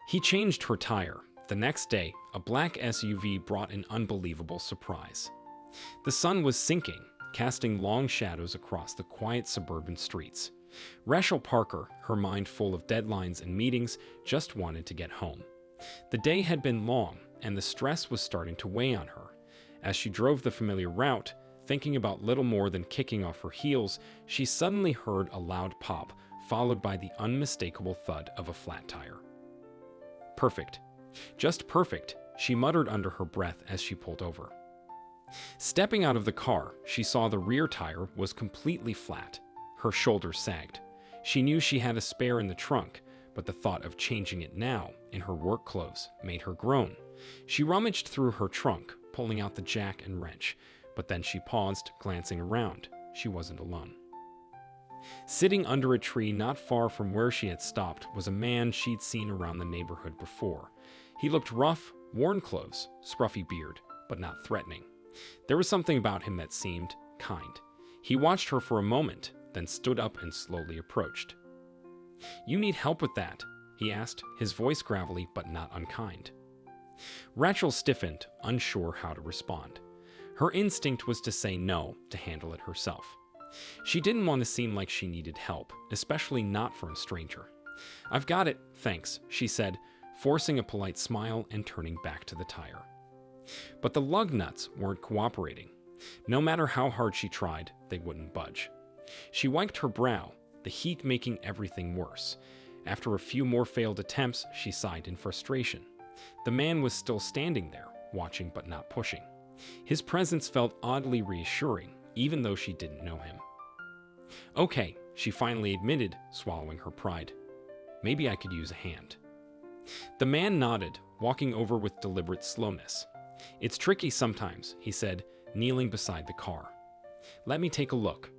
He changed her tire. The next day, a black SUV brought an unbelievable surprise. The sun was sinking, casting long shadows across the quiet suburban streets. Rachel Parker, her mind full of deadlines and meetings, just wanted to get home. The day had been long, and the stress was starting to weigh on her. As she drove the familiar route, thinking about little more than kicking off her heels, she suddenly heard a loud pop, followed by the unmistakable thud of a flat tire. Perfect. Just perfect, she muttered under her breath as she pulled over. Stepping out of the car, she saw the rear tire was completely flat. Her shoulders sagged. She knew she had a spare in the trunk, but the thought of changing it now, in her work clothes, made her groan. She rummaged through her trunk, pulling out the jack and wrench, but then she paused, glancing around. She wasn't alone. Sitting under a tree not far from where she had stopped was a man she'd seen around the neighborhood before. He looked rough, worn clothes, scruffy beard, but not threatening. There was something about him that seemed kind. He watched her for a moment, then stood up and slowly approached. "You need help with that?" he asked, his voice gravelly but not unkind. Rachel stiffened, unsure how to respond. Her instinct was to say no, to handle it herself. She didn't want to seem like she needed help, especially not from a stranger. "I've got it, thanks," she said, forcing a polite smile and turning back to the tire. But the lug nuts weren't cooperating. No matter how hard she tried, they wouldn't budge. She wiped her brow, the heat making everything worse. After a few more failed attempts, she sighed in frustration. The man was still standing there, watching but not pushing. His presence felt oddly reassuring, even though she didn't know him. "Okay," she finally admitted, swallowing her pride. "Maybe I could use a hand." The man nodded, walking over with deliberate slowness. "It's tricky sometimes," he said, kneeling beside the car. "Let me take a look."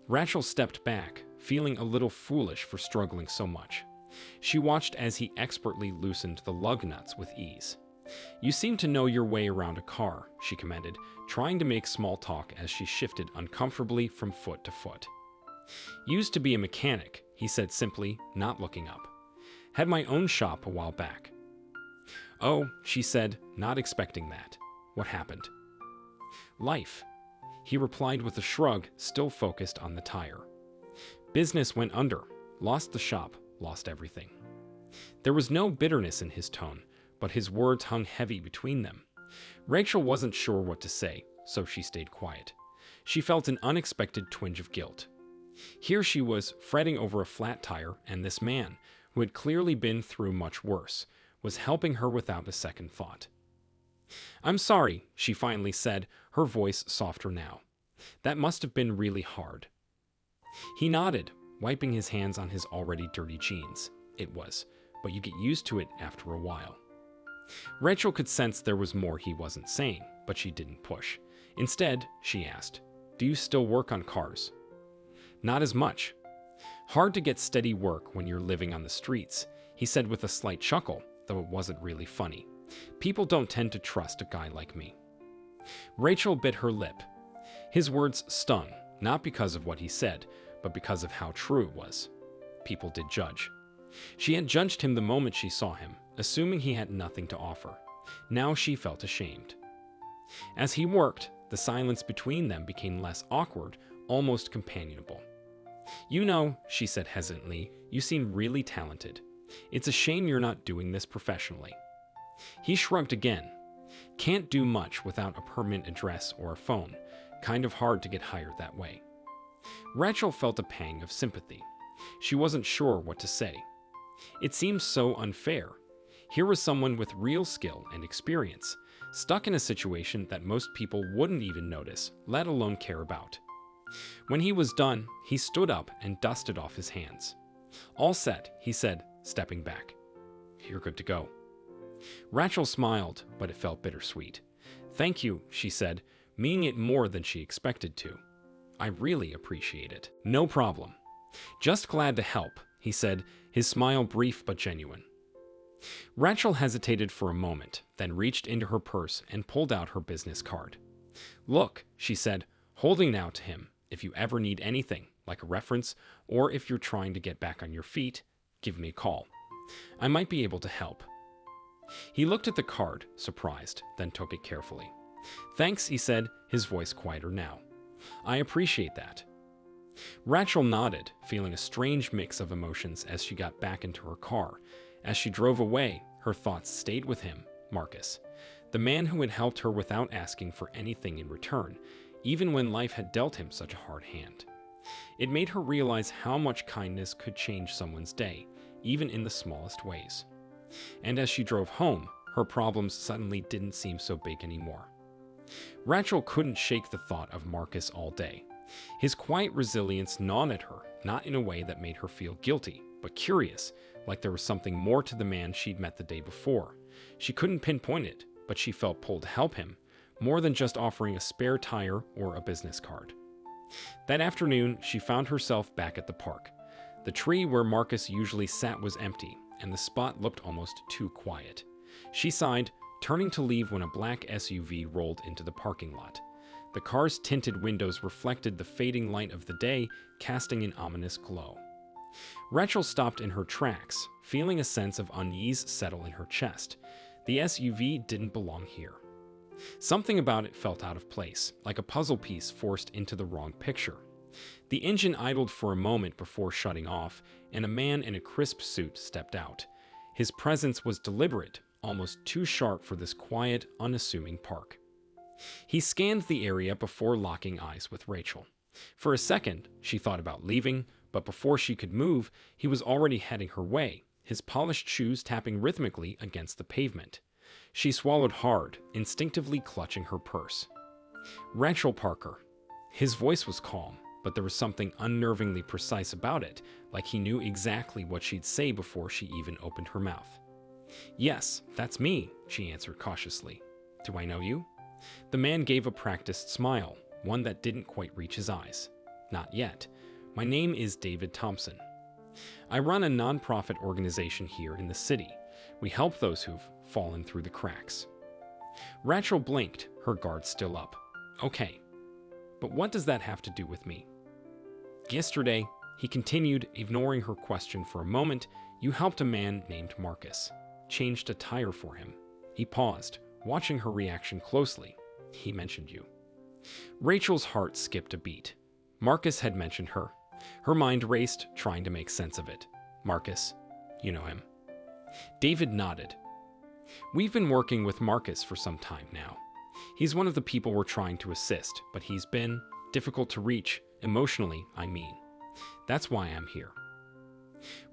Rachel stepped back, feeling a little foolish for struggling so much. She watched as he expertly loosened the lug nuts with ease. "You seem to know your way around a car," she commended, trying to make small talk as she shifted uncomfortably from foot to foot. "Used to be a mechanic," he said simply, not looking up. "Had my own shop a while back." "Oh," she said, not expecting that. "What happened?" "Life," he replied with a shrug, still focused on the tire. "Business went under. Lost the shop, lost everything." There was no bitterness in his tone, but his words hung heavy between them. Rachel wasn't sure what to say, so she stayed quiet. She felt an unexpected twinge of guilt. Here she was, fretting over a flat tire, and this man, who had clearly been through much worse, was helping her without a second thought. "I'm sorry," she finally said, her voice softer now. "That must have been really hard." He nodded, wiping his hands on his already dirty jeans. "It was, but you get used to it after a while." Rachel could sense there was more he wasn't saying, but she didn't push. Instead, she asked, "Do you still work on cars?" "Not as much. Hard to get steady work when you're living on the streets," he said with a slight chuckle, though it wasn't really funny. "People don't tend to trust a guy like me." Rachel bit her lip. His words stung, not because of what he said, but because of how true it was. People did judge. She had judged him the moment she saw him, assuming he had nothing to offer. Now she felt ashamed. As he worked, the silence between them became less awkward, almost companionable. "You know," she said hesitantly, "you seem really talented. It's a shame you're not doing this professionally." He shrugged again. "Can't do much without a permanent address or a phone. Kind of hard to get hired that way." Rachel felt a pang of sympathy. She wasn't sure what to say. It seemed so unfair. Here was someone with real skill and experience, stuck in a situation that most people wouldn't even notice, let alone care about. When he was done, he stood up and dusted off his hands. "All set," he said, stepping back. "You're good to go." Rachel smiled, but it felt bittersweet. "Thank you," she said, meaning it more than she expected to. "I really appreciate it." "No problem. Just glad to help," he said, his smile brief but genuine. Rachel hesitated for a moment, then reached into her purse and pulled out her business card. "Look," she said, holding it out to him, "if you ever need anything, like a reference, or if you're trying to get back on your feet, give me a call. I might be able to help. He looked at the card, surprised, then took it carefully. Thanks, he said, his voice quieter now. I appreciate that. Rachel nodded, feeling a strange mix of emotions as she got back into her car. As she drove away, her thoughts stayed with him, Marcus, the man who had helped her without asking for anything in return, even when life had dealt him such a hard hand. It made her realize how much kindness could change someone's day, even in the smallest ways. And as she drove home, her problems suddenly didn't seem so big anymore. Rachel couldn't shake the thought of Marcus all day. His quiet resilience gnawed at her, not in a way that made her feel guilty, but curious, like there was something more to the man she'd met the day before. She couldn't pinpoint it, but she felt pulled to help him, more than just offering a spare tire or a business card. That afternoon, she found herself back at the park. The tree where Marcus usually sat was empty, and the spot looked almost too quiet. She sighed, turning to leave when a black SUV rolled into the parking lot. The car's tinted windows reflected the fading light of the day, casting an ominous glow. Rachel stopped in her tracks, feeling a sense of unease settle in her chest. The SUV didn't belong here. Something about it felt out of place, like a puzzle piece forced into the wrong picture. The engine idled for a moment before shutting off, and a man in a crisp suit stepped out. His presence was deliberate, almost too sharp for this quiet, unassuming park. He scanned the area before locking eyes with Rachel. For a second, she thought about leaving, but before she could move, he was already heading her way, his polished shoes tapping rhythmically against the pavement. She swallowed hard, instinctively clutching her purse. Rachel Parker. His voice was calm, but there was something unnervingly precise about it, like he knew exactly what she'd say before she even opened her mouth. Yes, that's me, she answered cautiously. Do I know you? The man gave a practiced smile, one that didn't quite reach his eyes. Not yet. My name is David Thompson. I run a non-profit organization here in the city. We help those who've fallen through the cracks. Rachel blinked, her guard still up. Okay, but what does that have to do with me? Yesterday, he continued, ignoring her question for a moment, you helped a man named Marcus. Changed a tire for him. He paused, watching her reaction closely. He mentioned you. Rachel's heart skipped a beat. Marcus had mentioned her. Her mind raced, trying to make sense of it. Marcus, you know him. David nodded. We've been working with Marcus for some time now. He's one of the people we're trying to assist, but he's been difficult to reach, emotionally, I mean. That's why I'm here.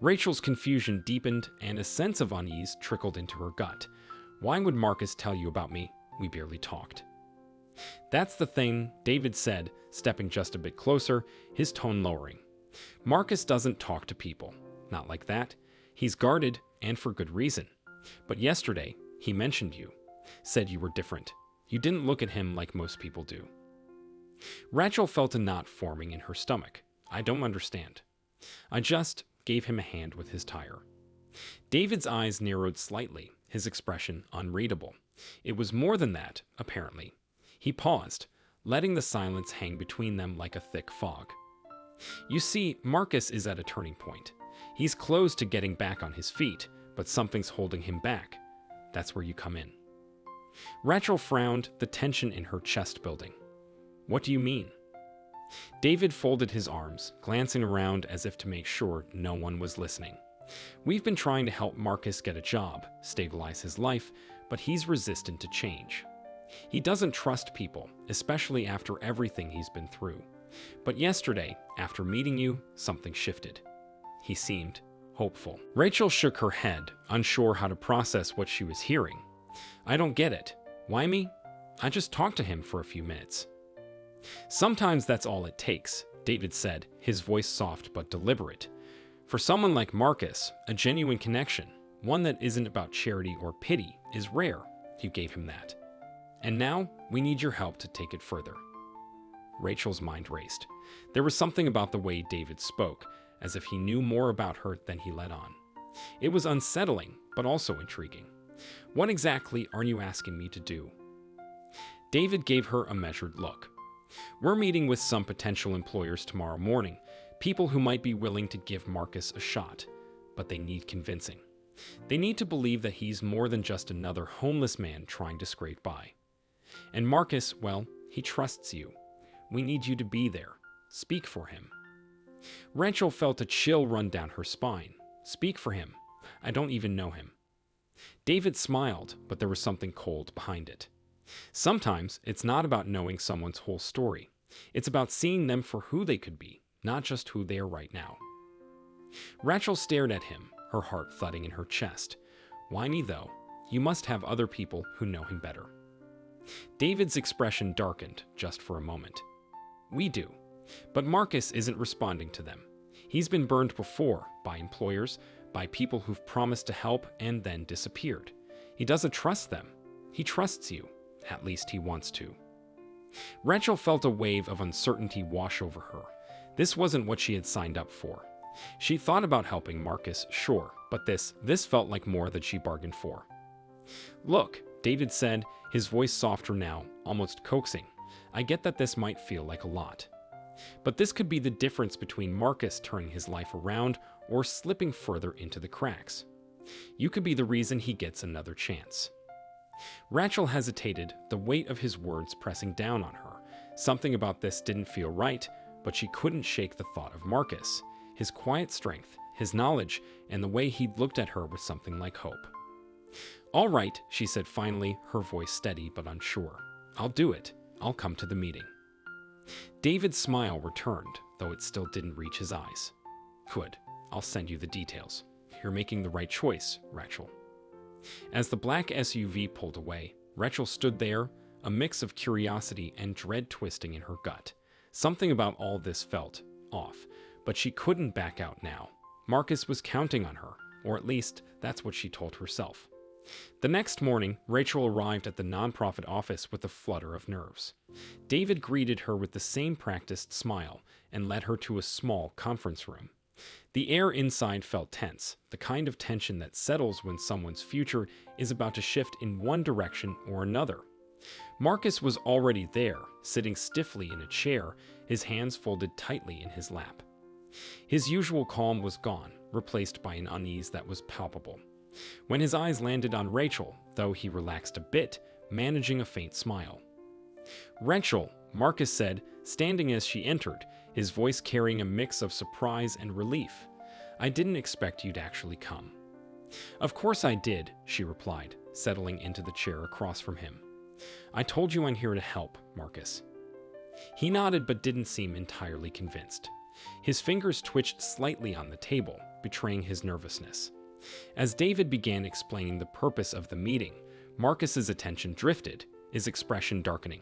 Rachel's confusion deepened, and a sense of unease trickled into her gut. Why would Marcus tell you about me? We barely talked. That's the thing, David said, stepping just a bit closer, his tone lowering. Marcus doesn't talk to people. Not like that. He's guarded, and for good reason. But yesterday, he mentioned you. Said you were different. You didn't look at him like most people do. Rachel felt a knot forming in her stomach. I don't understand. I just gave him a hand with his tire. David's eyes narrowed slightly, his expression unreadable. It was more than that, apparently. He paused, letting the silence hang between them like a thick fog. You see, Marcus is at a turning point. He's close to getting back on his feet, but something's holding him back. That's where you come in. Rachel frowned, the tension in her chest building. What do you mean? David folded his arms, glancing around as if to make sure no one was listening. We've been trying to help Marcus get a job, stabilize his life, but he's resistant to change. He doesn't trust people, especially after everything he's been through. But yesterday, after meeting you, something shifted. He seemed hopeful. Rachel shook her head, unsure how to process what she was hearing. I don't get it. Why me? I just talked to him for a few minutes. Sometimes that's all it takes, David said, his voice soft but deliberate. For someone like Marcus, a genuine connection, one that isn't about charity or pity, is rare. You gave him that. And now, we need your help to take it further. Rachel's mind raced. There was something about the way David spoke, as if he knew more about her than he let on. It was unsettling, but also intriguing. What exactly are you asking me to do? David gave her a measured look. We're meeting with some potential employers tomorrow morning, people who might be willing to give Marcus a shot, but they need convincing. They need to believe that he's more than just another homeless man trying to scrape by. And Marcus, well, he trusts you. We need you to be there. Speak for him. Rachel felt a chill run down her spine. Speak for him. I don't even know him. David smiled, but there was something cold behind it. Sometimes it's not about knowing someone's whole story. It's about seeing them for who they could be, not just who they are right now. Rachel stared at him, her heart thudding in her chest. Whiny though, you must have other people who know him better. David's expression darkened just for a moment. We do, but Marcus isn't responding to them. He's been burned before by employers, by people who've promised to help and then disappeared. He doesn't trust them. He trusts you. At least he wants to. Rachel felt a wave of uncertainty wash over her. This wasn't what she had signed up for. She thought about helping Marcus, sure, but this felt like more than she bargained for. Look, David said, his voice softer now, almost coaxing. I get that this might feel like a lot. But this could be the difference between Marcus turning his life around or slipping further into the cracks. You could be the reason he gets another chance. Rachel hesitated, the weight of his words pressing down on her. Something about this didn't feel right, but she couldn't shake the thought of Marcus, his quiet strength, his knowledge, and the way he'd looked at her with something like hope. All right, she said finally, her voice steady but unsure. I'll do it. I'll come to the meeting. David's smile returned, though it still didn't reach his eyes. Good. I'll send you the details. You're making the right choice, Rachel. As the black SUV pulled away, Rachel stood there, a mix of curiosity and dread twisting in her gut. Something about all this felt off, but she couldn't back out now. Marcus was counting on her, or at least that's what she told herself. The next morning, Rachel arrived at the nonprofit office with a flutter of nerves. David greeted her with the same practiced smile and led her to a small conference room. The air inside felt tense, the kind of tension that settles when someone's future is about to shift in one direction or another. Marcus was already there, sitting stiffly in a chair, his hands folded tightly in his lap. His usual calm was gone, replaced by an unease that was palpable. When his eyes landed on Rachel, though he relaxed a bit, managing a faint smile. Rachel, Marcus said, standing as she entered, his voice carrying a mix of surprise and relief. I didn't expect you to actually come. Of course I did, she replied, settling into the chair across from him. I told you I'm here to help, Marcus. He nodded but didn't seem entirely convinced. His fingers twitched slightly on the table, betraying his nervousness. As David began explaining the purpose of the meeting, Marcus's attention drifted, his expression darkening.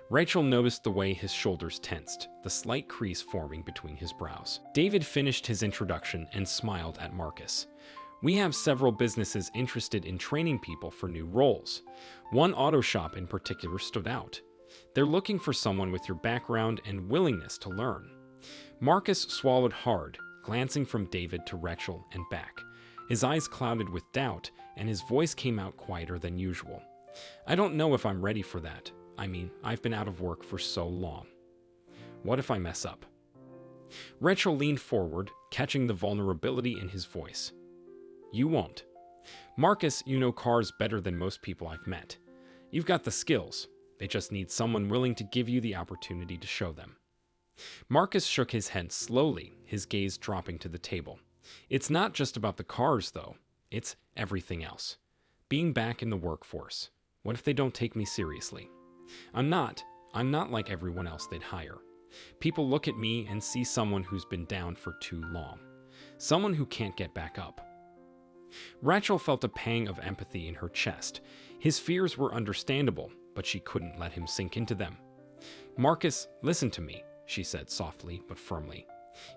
Rachel noticed the way his shoulders tensed, the slight crease forming between his brows. David finished his introduction and smiled at Marcus. We have several businesses interested in training people for new roles. One auto shop in particular stood out. They're looking for someone with your background and willingness to learn. Marcus swallowed hard, glancing from David to Rachel and back. His eyes clouded with doubt, and his voice came out quieter than usual. I don't know if I'm ready for that. I mean, I've been out of work for so long. What if I mess up? Rachel leaned forward, catching the vulnerability in his voice. You won't. Marcus, you know cars better than most people I've met. You've got the skills. They just need someone willing to give you the opportunity to show them. Marcus shook his head slowly, his gaze dropping to the table. It's not just about the cars, though. It's everything else. Being back in the workforce. What if they don't take me seriously? I'm not like everyone else they'd hire. People look at me and see someone who's been down for too long. Someone who can't get back up. Rachel felt a pang of empathy in her chest. His fears were understandable, but she couldn't let him sink into them. Marcus, listen to me, she said softly but firmly.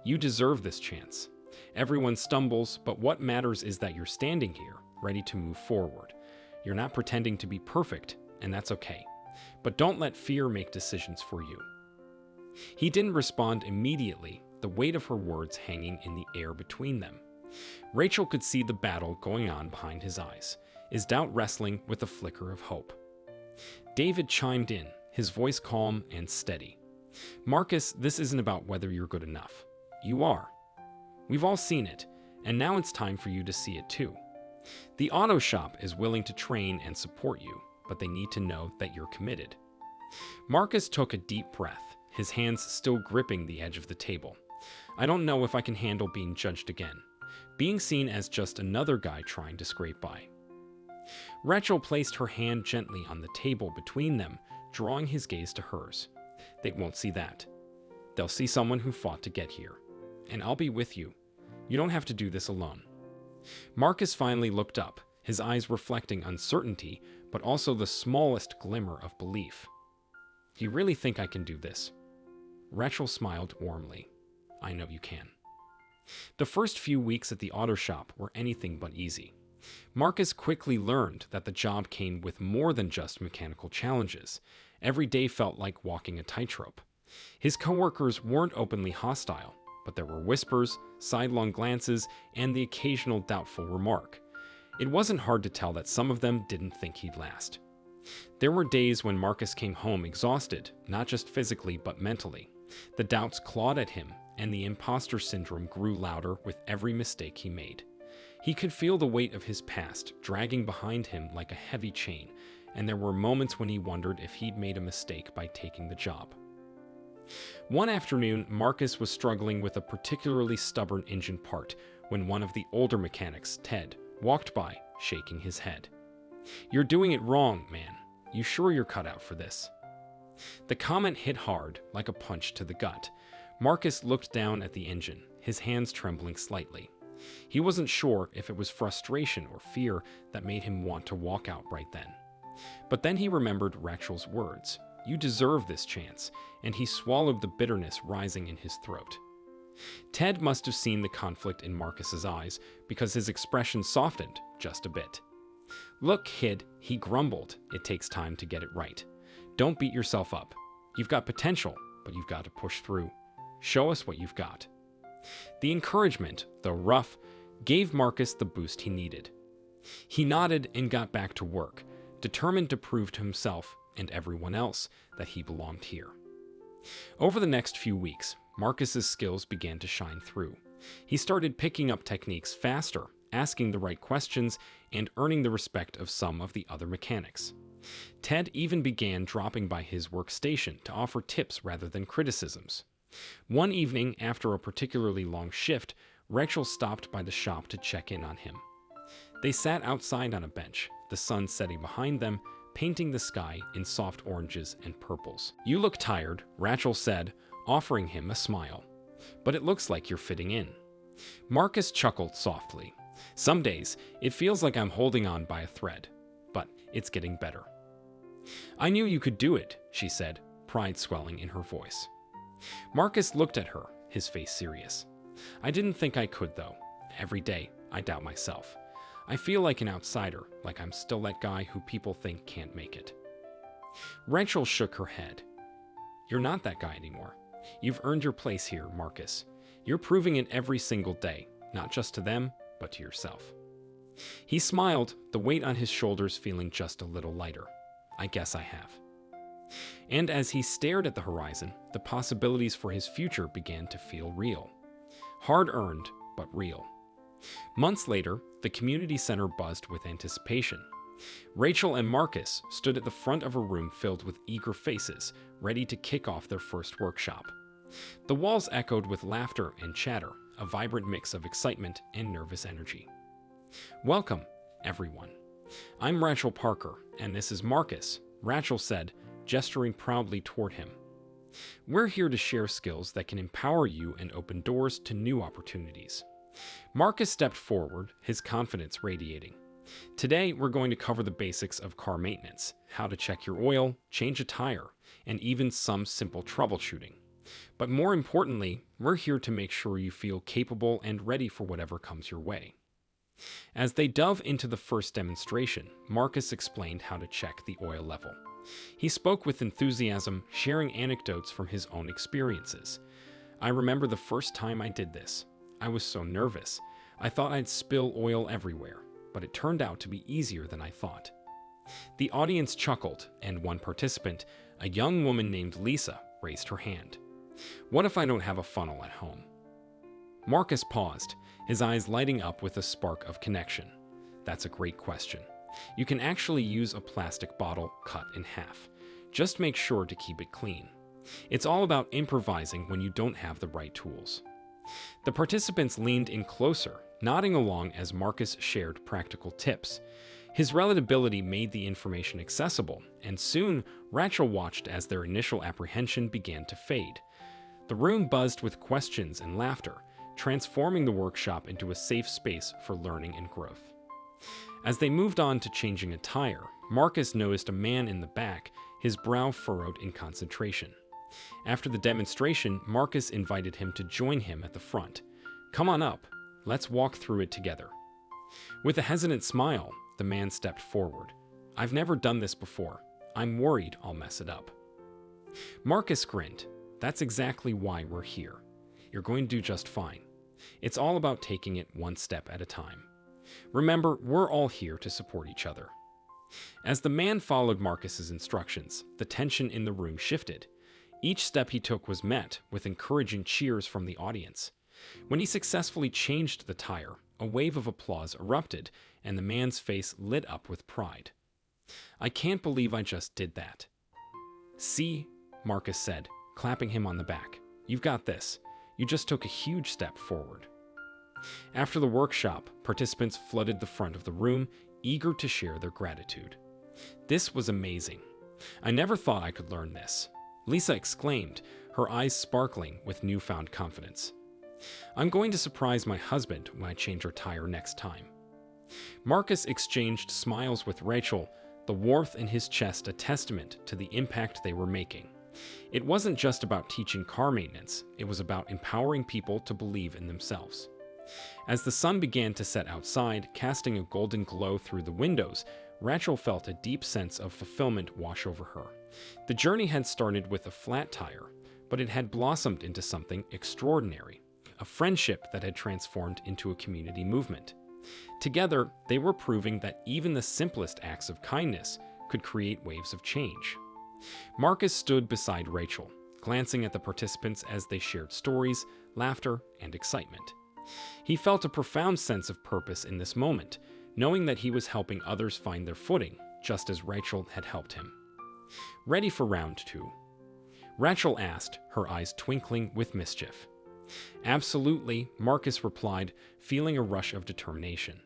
You deserve this chance. Everyone stumbles, but what matters is that you're standing here, ready to move forward. You're not pretending to be perfect, and that's okay. But don't let fear make decisions for you. He didn't respond immediately, the weight of her words hanging in the air between them. Rachel could see the battle going on behind his eyes, his doubt wrestling with a flicker of hope. David chimed in, his voice calm and steady. Marcus, this isn't about whether you're good enough. You are. We've all seen it, and now it's time for you to see it too. The auto shop is willing to train and support you, but they need to know that you're committed. Marcus took a deep breath, his hands still gripping the edge of the table. I don't know if I can handle being judged again, being seen as just another guy trying to scrape by. Rachel placed her hand gently on the table between them, drawing his gaze to hers. They won't see that. They'll see someone who fought to get here. And I'll be with you. You don't have to do this alone. Marcus finally looked up, his eyes reflecting uncertainty, but also the smallest glimmer of belief. Do you really think I can do this? Rachel smiled warmly. I know you can. The first few weeks at the auto shop were anything but easy. Marcus quickly learned that the job came with more than just mechanical challenges. Every day felt like walking a tightrope. His coworkers weren't openly hostile, but there were whispers, sidelong glances, and the occasional doubtful remark. It wasn't hard to tell that some of them didn't think he'd last. There were days when Marcus came home exhausted, not just physically but mentally. The doubts clawed at him, and the imposter syndrome grew louder with every mistake he made. He could feel the weight of his past dragging behind him like a heavy chain, and there were moments when he wondered if he'd made a mistake by taking the job. One afternoon, Marcus was struggling with a particularly stubborn engine part when one of the older mechanics, Ted, walked by, shaking his head. "You're doing it wrong, man. You sure you're cut out for this?" The comment hit hard, like a punch to the gut. Marcus looked down at the engine, his hands trembling slightly. He wasn't sure if it was frustration or fear that made him want to walk out right then. But then he remembered Rachel's words, "You deserve this chance," and he swallowed the bitterness rising in his throat. Ted must have seen the conflict in Marcus's eyes because his expression softened just a bit. "Look, kid," he grumbled, "it takes time to get it right. Don't beat yourself up. You've got potential, but you've got to push through. Show us what you've got." The encouragement, though rough, gave Marcus the boost he needed. He nodded and got back to work, determined to prove to himself and everyone else that he belonged here. Over the next few weeks, Marcus's skills began to shine through. He started picking up techniques faster, asking the right questions, and earning the respect of some of the other mechanics. Ted even began dropping by his workstation to offer tips rather than criticisms. One evening, after a particularly long shift, Rachel stopped by the shop to check in on him. They sat outside on a bench, the sun setting behind them, painting the sky in soft oranges and purples. "You look tired," Rachel said, offering him a smile. "But it looks like you're fitting in." Marcus chuckled softly. "Some days, it feels like I'm holding on by a thread, but it's getting better." "I knew you could do it," she said, pride swelling in her voice. Marcus looked at her, his face serious. "I didn't think I could, though. Every day, I doubt myself. I feel like an outsider, like I'm still that guy who people think can't make it." Rachel shook her head. "You're not that guy anymore. You've earned your place here, Marcus. You're proving it every single day, not just to them, but to yourself." He smiled, the weight on his shoulders feeling just a little lighter. "I guess I have." And as he stared at the horizon, the possibilities for his future began to feel real. Hard-earned, but real. Months later, the community center buzzed with anticipation. Rachel and Marcus stood at the front of a room filled with eager faces, ready to kick off their first workshop. The walls echoed with laughter and chatter, a vibrant mix of excitement and nervous energy. "Welcome, everyone. I'm Rachel Parker, and this is Marcus," Rachel said, gesturing proudly toward him. "We're here to share skills that can empower you and open doors to new opportunities." Marcus stepped forward, his confidence radiating. "Today, we're going to cover the basics of car maintenance, how to check your oil, change a tire, and even some simple troubleshooting. But more importantly, we're here to make sure you feel capable and ready for whatever comes your way." As they dove into the first demonstration, Marcus explained how to check the oil level. He spoke with enthusiasm, sharing anecdotes from his own experiences. "I remember the first time I did this. I was so nervous. I thought I'd spill oil everywhere, but it turned out to be easier than I thought." The audience chuckled, and one participant, a young woman named Lisa, raised her hand. "What if I don't have a funnel at home?" Marcus paused, his eyes lighting up with a spark of connection. That's a great question. You can actually use a plastic bottle cut in half. Just make sure to keep it clean. It's all about improvising when you don't have the right tools. The participants leaned in closer, nodding along as Marcus shared practical tips. His relatability made the information accessible, and soon Rachel watched as their initial apprehension began to fade. The room buzzed with questions and laughter, transforming the workshop into a safe space for learning and growth. As they moved on to changing attire, Marcus noticed a man in the back, his brow furrowed in concentration. After the demonstration, Marcus invited him to join him at the front. "Come on up, let's walk through it together." With a hesitant smile, the man stepped forward. "I've never done this before. I'm worried I'll mess it up." Marcus grinned. "That's exactly why we're here. You're going to do just fine. It's all about taking it one step at a time. Remember, we're all here to support each other." As the man followed Marcus's instructions, the tension in the room shifted. Each step he took was met with encouraging cheers from the audience. When he successfully changed the tire, a wave of applause erupted, and the man's face lit up with pride. "I can't believe I just did that." "See," Marcus said, clapping him on the back. "You've got this. You just took a huge step forward." After the workshop, participants flooded the front of the room, eager to share their gratitude. "This was amazing. I never thought I could learn this," Lisa exclaimed, her eyes sparkling with newfound confidence. "I'm going to surprise my husband when I change our tire next time." Marcus exchanged smiles with Rachel, the warmth in his chest a testament to the impact they were making. It wasn't just about teaching car maintenance, it was about empowering people to believe in themselves. As the sun began to set outside, casting a golden glow through the windows, Rachel felt a deep sense of fulfillment wash over her. The journey had started with a flat tire, but it had blossomed into something extraordinary, a friendship that had transformed into a community movement. Together, they were proving that even the simplest acts of kindness could create waves of change. Marcus stood beside Rachel, glancing at the participants as they shared stories, laughter, and excitement. He felt a profound sense of purpose in this moment, knowing that he was helping others find their footing, just as Rachel had helped him. "Ready for round 2?" Rachel asked, her eyes twinkling with mischief. "Absolutely," Marcus replied, feeling a rush of determination.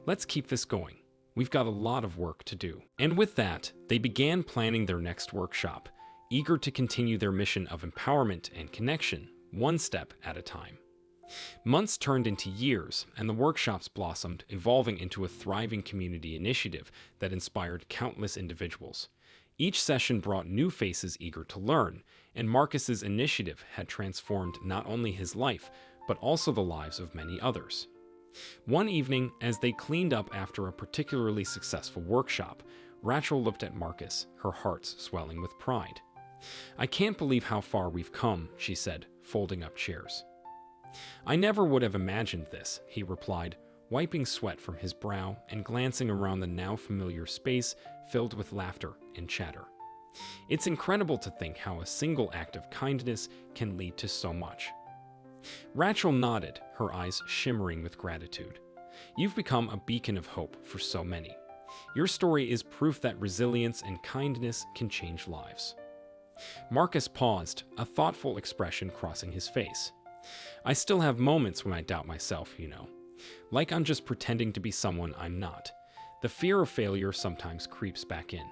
"Let's keep this going. We've got a lot of work to do." And with that, they began planning their next workshop, eager to continue their mission of empowerment and connection, one step at a time. Months turned into years, and the workshops blossomed, evolving into a thriving community initiative that inspired countless individuals. Each session brought new faces eager to learn, and Marcus's initiative had transformed not only his life, but also the lives of many others. One evening, as they cleaned up after a particularly successful workshop, Rachel looked at Marcus, her heart swelling with pride. "I can't believe how far we've come," she said, folding up chairs. "I never would have imagined this," he replied, wiping sweat from his brow and glancing around the now familiar space filled with laughter and chatter. "It's incredible to think how a single act of kindness can lead to so much." Rachel nodded, her eyes shimmering with gratitude. "You've become a beacon of hope for so many. Your story is proof that resilience and kindness can change lives." Marcus paused, a thoughtful expression crossing his face. "I still have moments when I doubt myself, like I'm just pretending to be someone I'm not. The fear of failure sometimes creeps back in."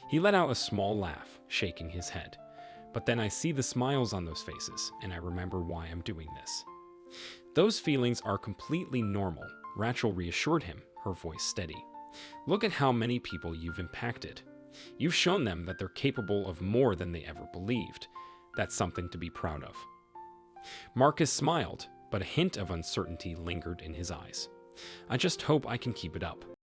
He let out a small laugh, shaking his head. "But then I see the smiles on those faces, and I remember why I'm doing this." "Those feelings are completely normal," Rachel reassured him, her voice steady. "Look at how many people you've impacted. You've shown them that they're capable of more than they ever believed. That's something to be proud of." Marcus smiled, but a hint of uncertainty lingered in his eyes. "I just hope I can keep it up."